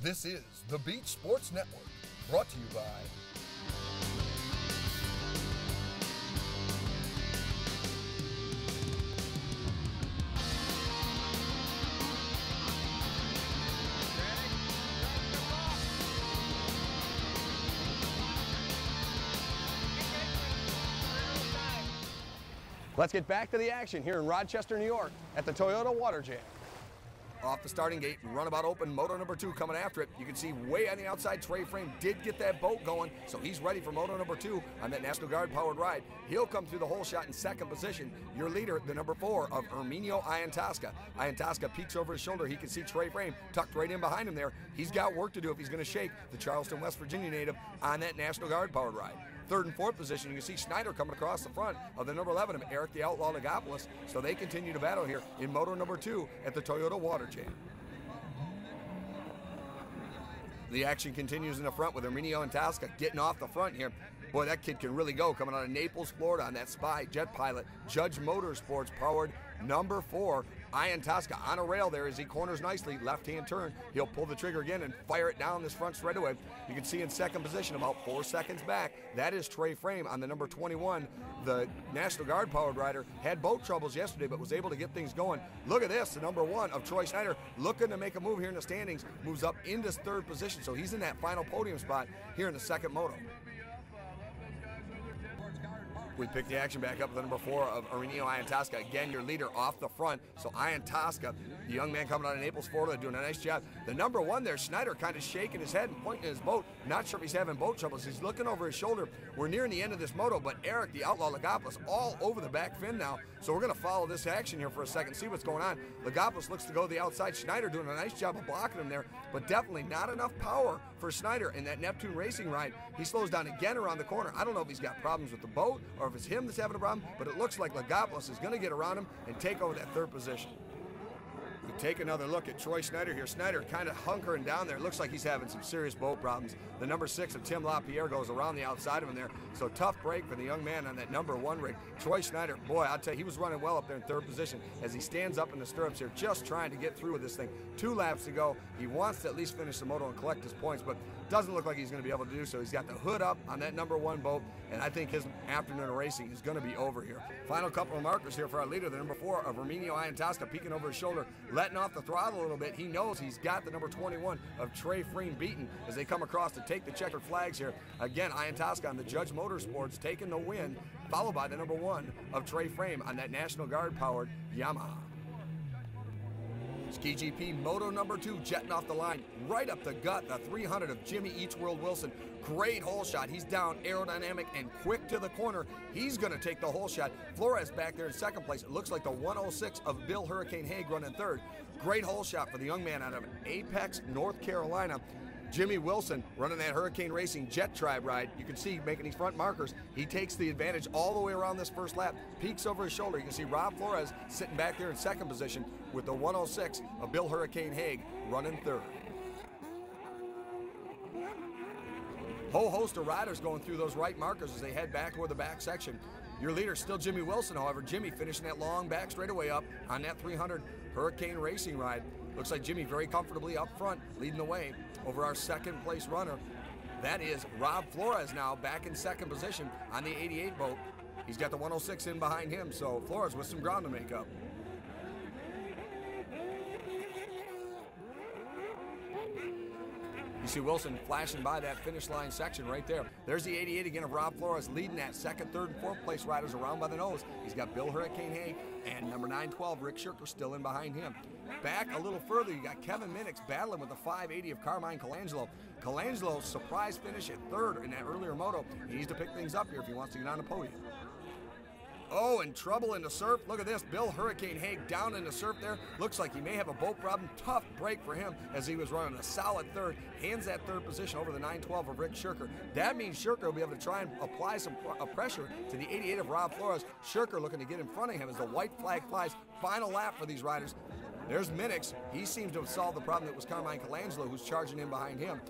This is the Beach Sports Network, brought to you by Let's get back to the action here in Rochester, New York at the Toyota Water Jam. off the starting gate, runabout open, moto number 2 coming after it. You can see way on the outside, Trey Frame did get that boat going, so he's ready for moto number 2 on that National Guard powered ride. He'll come through the whole shot in second position. Your leader, the number 4 of IJSBA. IJSBA peeks over his shoulder. He can see Trey Frame tucked right in behind him there. He's got work to do if he's going to shake the Charleston, West Virginia native on that National Guard powered ride. Third and fourth position, you can see Snyder coming across the front of the number 11 of Eric the Outlaw Legopoulos. So they continue to battle here in moto number 2 at the Toyota Water Jam. The action continues in the front with IJSBA getting off the front here. Boy, that kid can really go, coming out of Naples, Florida on that Spy jet pilot. Judge Motorsports powered number 4. IJSBA on a rail there as he corners nicely, left-hand turn. He'll pull the trigger again and fire it down this front straightaway. You can see in second position, about 4 seconds back, that is Trey Frame on the number 21. The National Guard powered rider had boat troubles yesterday, but was able to get things going. Look at this, the number 1 of Troy Snyder looking to make a move here in the standings, moves up into third position, so he's in that final podium spot here in the second moto. We pick the action back up with the number 4 of IJSBA. Again, your leader off the front. So IJSBA, the young man coming out of Naples, Florida, doing a nice job. The number 1 there, Snyder, kind of shaking his head and pointing at his boat. Not sure if he's having boat troubles. He's looking over his shoulder. We're nearing the end of this moto, but Eric, the Outlaw Legopoulos, all over the back fin now. So we're going to follow this action here for a second, see what's going on. Legopoulos looks to go to the outside. Schneider doing a nice job of blocking him there, but definitely not enough power for Snyder in that Neptune Racing ride. He slows down again around the corner. I don't know if he's got problems with the boat or if it's him that's having a problem, but it looks like Legopoulos is going to get around him and take over that third position. We take another look at Troy Snyder here. Snyder kind of hunkering down there. It looks like he's having some serious boat problems. The number 6 of Tim LaPierre goes around the outside of him there. So tough break for the young man on that number 1 rig. Troy Snyder, boy, I'll tell you, he was running well up there in third position as he stands up in the stirrups here, just trying to get through with this thing. 2 laps to go. He wants to at least finish the moto and collect his points, but doesn't look like he's going to be able to do so. He's got the hood up on that number 1 boat, and I think his afternoon of racing is going to be over here. Final couple of markers here for our leader, the number 4 of IJSBA, peeking over his shoulder, letting off the throttle a little bit. He knows he's got the number 21 of Trey Frame beaten as they come across to take the checkered flags here. Again, IJSBA on the Judge Motorsports taking the win, followed by the number 1 of Trey Frame on that National Guard powered Yamaha. Ski GP Moto number 2 jetting off the line, right up the gut, the 300 of Jimmy Eats World Wilson. Great hole shot. He's down, aerodynamic, and quick to the corner. He's going to take the hole shot. Flores back there in second place. It looks like the 106 of Bill Hurricane Haig running third. Great hole shot for the young man out of Apex, North Carolina. Jimmy Wilson running that Hurricane Racing Jet Tribe ride. You can see making these front markers. He takes the advantage all the way around this first lap, peeks over his shoulder. You can see Rob Flores sitting back there in second position with the 106 of Bill Hurricane Haig running third. Whole host of riders going through those right markers as they head back toward the back section. Your leader still Jimmy Wilson, however. Jimmy finishing that long back straightaway up on that 300 Hurricane Racing ride. Looks like Jimmy very comfortably up front, leading the way over our second place runner. That is Rob Flores now back in second position on the 88 boat. He's got the 106 in behind him, so Flores with some ground to make up. You see Wilson flashing by that finish line section right there. There's the 88 again of Rob Flores leading that second, third, and fourth place riders around by the nose. He's got Bill Hurricane Haig and number 912 Rick Shirker still in behind him. Back a little further, you got Kevin Minix battling with the 580 of Carmine Colangelo. Colangelo's surprise finish at third in that earlier moto. He needs to pick things up here if he wants to get on the podium. Oh, and trouble in the surf. Look at this. Bill Hurricane Haig down in the surf there. Looks like he may have a boat problem. Tough break for him as he was running a solid third. Hands that third position over the 912 of Rick Shirker. That means Shirker will be able to try and apply some pressure to the 88 of Rob Flores. Shirker looking to get in front of him as the white flag flies. Final lap for these riders. There's Minix. He seems to have solved the problem that was Carmine Colangelo, who's charging in behind him.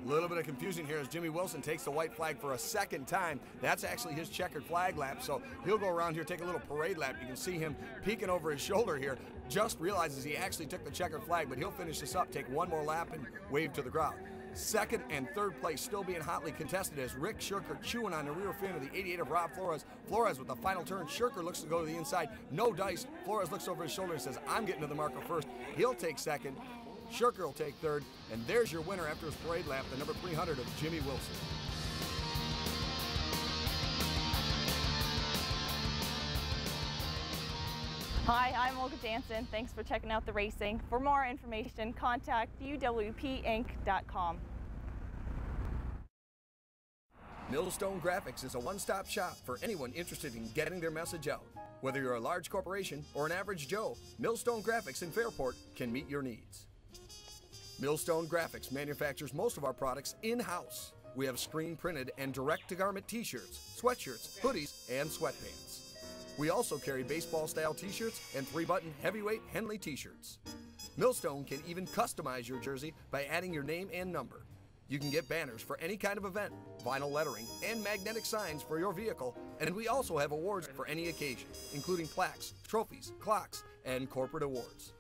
A little bit of confusion here as Jimmy Wilson takes the white flag for a second time. That's actually his checkered flag lap, so he'll go around here, take a little parade lap. You can see him peeking over his shoulder here, just realizes he actually took the checkered flag, but he'll finish this up, take one more lap, and wave to the crowd. Second and third place still being hotly contested as Rick Shirker chewing on the rear fin of the 88 of Rob Flores. Flores with the final turn. Shirker looks to go to the inside. No dice. Flores looks over his shoulder and says, I'm getting to the marker first. He'll take second. Shirker will take third. And there's your winner after his parade lap, the number 300 of Jimmy Wilson. Hi, I'm Olga Jansen. Thanks for checking out the racing. For more information, contact UWP-INC.com. Millstone Graphics is a one-stop shop for anyone interested in getting their message out. Whether you're a large corporation or an average Joe, Millstone Graphics in Fairport can meet your needs. Millstone Graphics manufactures most of our products in-house. We have screen-printed and direct-to-garment t-shirts, sweatshirts, hoodies, and sweatpants. We also carry baseball-style t-shirts and 3-button heavyweight Henley t-shirts. Millstone can even customize your jersey by adding your name and number. You can get banners for any kind of event, vinyl lettering, and magnetic signs for your vehicle, and we also have awards for any occasion, including plaques, trophies, clocks, and corporate awards.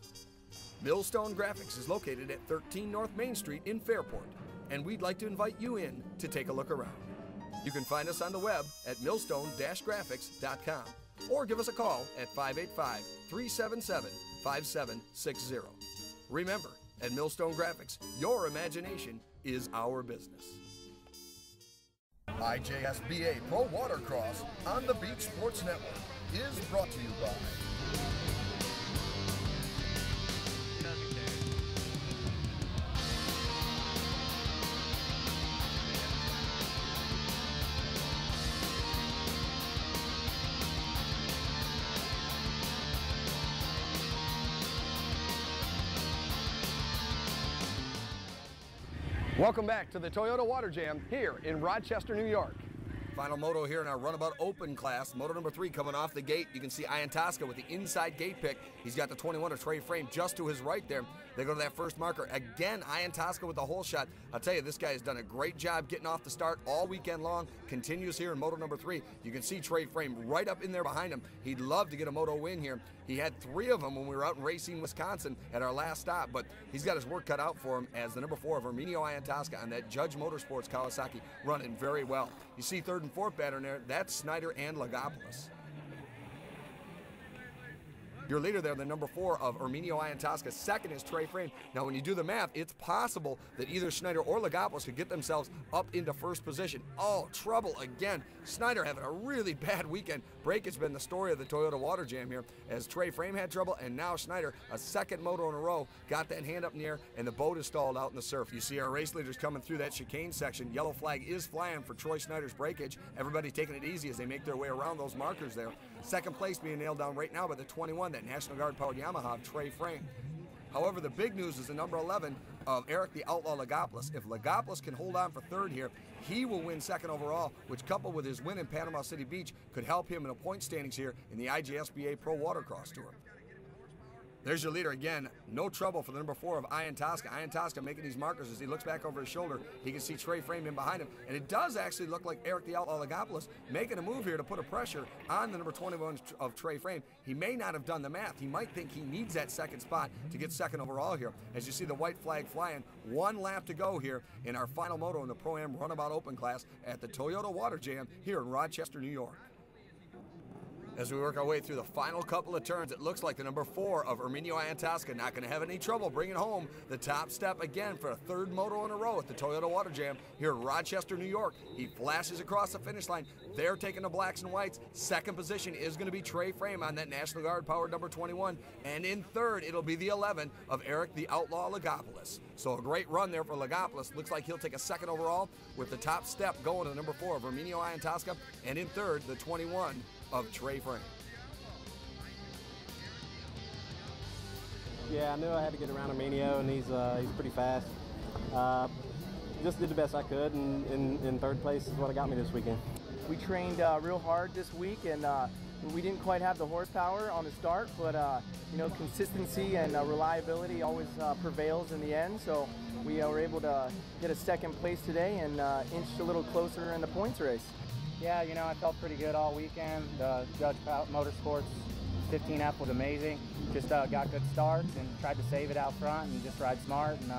Millstone Graphics is located at 13 North Main Street in Fairport, and we'd like to invite you in to take a look around. You can find us on the web at millstone-graphics.com. or give us a call at 585-377-5760. Remember, at Millstone Graphics, your imagination is our business. IJSBA Pro Watercross on the Beach Sports Network is brought to you by Welcome back to the Toyota Water Jam here in Rochester, New York. Final moto here in our Runabout Open class. Moto number 3 coming off the gate. You can see Ian Tosca with the inside gate pick. He's got the 21 of Trey Frame just to his right there. They go to that first marker. Again, Ian Tosca with the hole shot. I'll tell you, this guy has done a great job getting off the start all weekend long. Continues here in moto number 3. You can see Trey Frame right up in there behind him. He'd love to get a moto win here. He had 3 of them when we were out in Racine, Wisconsin at our last stop, but he's got his work cut out for him as the number 4 of Herminio Ian Tosca on that Judge Motorsports Kawasaki running very well. You see 3rd and 4th batter in there. That's Snyder and Lagopoulos. Your leader there, the number 4 of Herminio Ian Tosca. 2nd is Trey Frame. Now, when you do the math, it's possible that either Snyder or Lagopoulos could get themselves up into 1st position. Oh, trouble again. Snyder having a really bad weekend. Break has been the story of the Toyota Water Jam here, as Trey Frame had trouble, and now Snyder, a 2nd moto in a row, got that hand up in the air, and the boat is stalled out in the surf. You see our race leaders coming through that chicane section. Yellow flag is flying for Troy Snyder's breakage. Everybody taking it easy as they make their way around those markers there. 2nd place being nailed down right now by the 21, that National Guard powered Yamaha of Trey Frame. However, the big news is the number 11 of Eric the Outlaw Lagopoulos. If Lagopoulos can hold on for 3rd here, he will win 2nd overall, which coupled with his win in Panama City Beach could help him in the point standings here in the IJSBA Pro Watercross Tour. There's your leader again. No trouble for the number 4 of Ian Tosca. Ian Tosca making these markers as he looks back over his shoulder. He can see Trey Frame in behind him. And it does actually look like Eric the Outlaw Lagopoulos making a move here to put a pressure on the number 21 of Trey Frame. He may not have done the math. He might think he needs that 2nd spot to get 2nd overall here. As you see the white flag flying, 1 lap to go here in our final moto in the Pro-Am Runabout Open class at the Toyota Water Jam here in Rochester, New York. As we work our way through the final couple of turns, it looks like the number 4 of Herminio Ian Tosca not going to have any trouble bringing home the top step again for a 3rd moto in a row at the Toyota Water Jam here in Rochester, New York. He flashes across the finish line. They're taking the blacks and whites. 2nd position is going to be Trey Frame on that National Guard powered number 21. And in 3rd, it'll be the 11 of Eric the Outlaw Lagopoulos. So a great run there for Lagopoulos. Looks like he'll take a 2nd overall with the top step going to the number 4 of Herminio Ian Tosca. And in 3rd, the 21 of Trey Frame. Yeah, I knew I had to get around Herminio, and he's pretty fast. Just did the best I could, and in 3rd place is what got me this weekend. We trained real hard this week, and we didn't quite have the horsepower on the start, but you know, consistency and reliability always prevails in the end. So we were able to get a second place today and inch a little closer in the points race. Yeah, you know, I felt pretty good all weekend. Judge Motorsports 15F was amazing. Just got good starts and tried to save it out front and just ride smart, and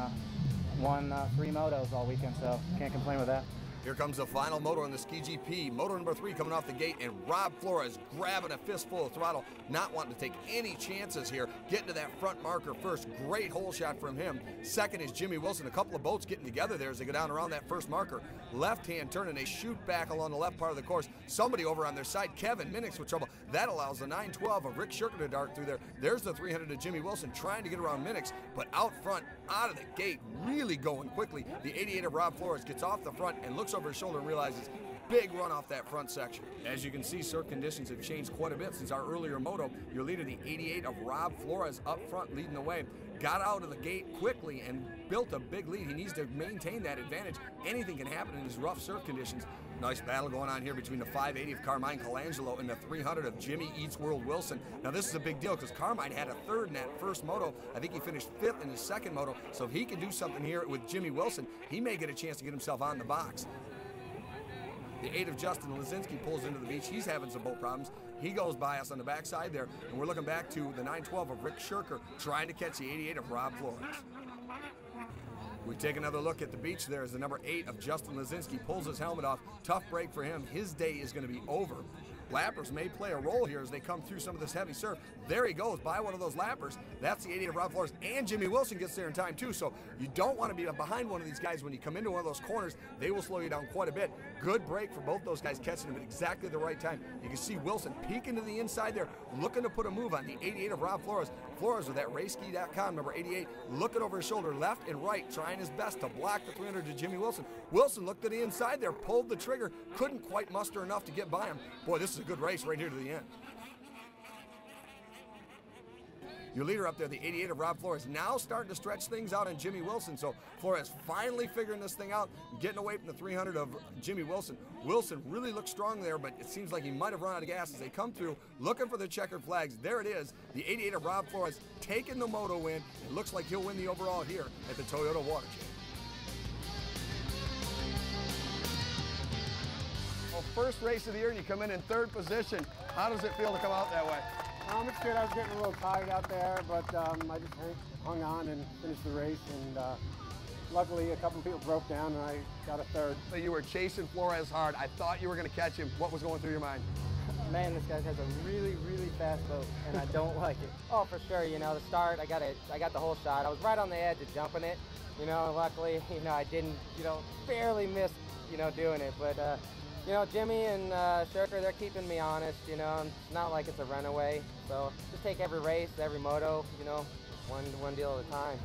won 3 motos all weekend, so can't complain with that. Here comes the final moto in the Ski GP. Moto number 3 coming off the gate, and Rob Flores grabbing a fistful of throttle, not wanting to take any chances here. Getting to that front marker first. Great hole shot from him. Second is Jimmy Wilson. A couple of boats getting together there as they go down around that first marker. Left-hand turn, and they shoot back along the left part of the course. Somebody over on their side, Kevin Minix, with trouble. That allows the 912 of Rick Shirker to dart through there. There's the 300 of Jimmy Wilson trying to get around Minix, but out front, out of the gate, really going quickly. The 88 of Rob Flores gets off the front and looks over his shoulder and realizes big run off that front section. As you can see, surf conditions have changed quite a bit since our earlier moto. Your leader, the 88 of Rob Flores, up front leading the way. Got out of the gate quickly and built a big lead. He needs to maintain that advantage. Anything can happen in these rough surf conditions. Nice battle going on here between the 580 of Carmine Colangelo and the 300 of Jimmy Eats World Wilson. Now this is a big deal because Carmine had a third in that first moto. I think he finished 5th in his second moto. So if he can do something here with Jimmy Wilson, he may get a chance to get himself on the box. The 8 of Justin Lazinski pulls into the beach. He's having some boat problems. He goes by us on the backside there, and we're looking back to the 912 of Rick Shirker trying to catch the 88 of Rob Flores. We take another look at the beach there as the number 8 of Justin Lazinski pulls his helmet off. Tough break for him. His day is going to be over. Lappers may play a role here as they come through some of this heavy surf. There he goes by one of those lappers. That's the 88 of Rob Flores, and Jimmy Wilson gets there in time too. So you don't want to be behind one of these guys when you come into one of those corners. They will slow you down quite a bit. Good break for both those guys, catching him at exactly the right time. You can see Wilson peeking to the inside there, looking to put a move on the 88 of Rob Flores. Flores with that raceski.com, number 88, looking over his shoulder left and right, trying his best to block the 300 to Jimmy Wilson. Wilson looked to the inside there, pulled the trigger, couldn't quite muster enough to get by him. Boy, this is a good race right here to the end. Your leader up there, the 88 of Rob Flores, now starting to stretch things out on Jimmy Wilson. So Flores finally figuring this thing out, getting away from the 300 of Jimmy Wilson. Wilson really looks strong there, but it seems like he might have run out of gas as they come through, looking for the checkered flags. There it is, the 88 of Rob Flores taking the moto win. It looks like he'll win the overall here at the Toyota Water Chase. Well, first race of the year, and you come in 3rd position. How does it feel to come out that way? It's good. I was getting a little tired out there, but I just hung on and finished the race. And luckily, a couple of people broke down, and I got a 3rd. So you were chasing Flores hard. I thought you were going to catch him. What was going through your mind? Man, this guy has a really, really fast boat, and I don't like it. Oh, for sure. You know, the start, I got the whole shot. I was right on the edge of jumping it. You know, luckily, you know, I didn't, you know, barely missed, you know, doing it. But you know, Jimmy and Shirker, they're keeping me honest, you know. It's not like it's a runaway. So just take every race, every moto, you know, one deal at a time.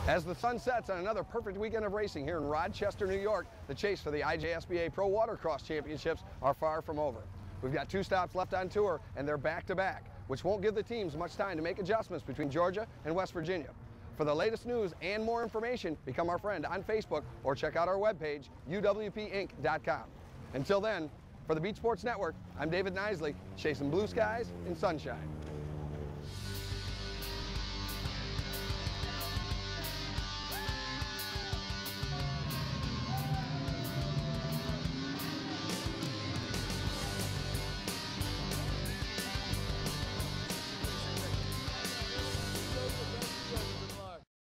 As the sun sets on another perfect weekend of racing here in Rochester, New York, the chase for the IJSBA Pro Watercross Championships are far from over. We've got 2 stops left on tour, and they're back-to-back, which won't give the teams much time to make adjustments between Georgia and West Virginia. For the latest news and more information, become our friend on Facebook or check out our webpage, UWP-INK.com. Until then, for the Beach Sports Network, I'm David Nisley, chasing blue skies and sunshine.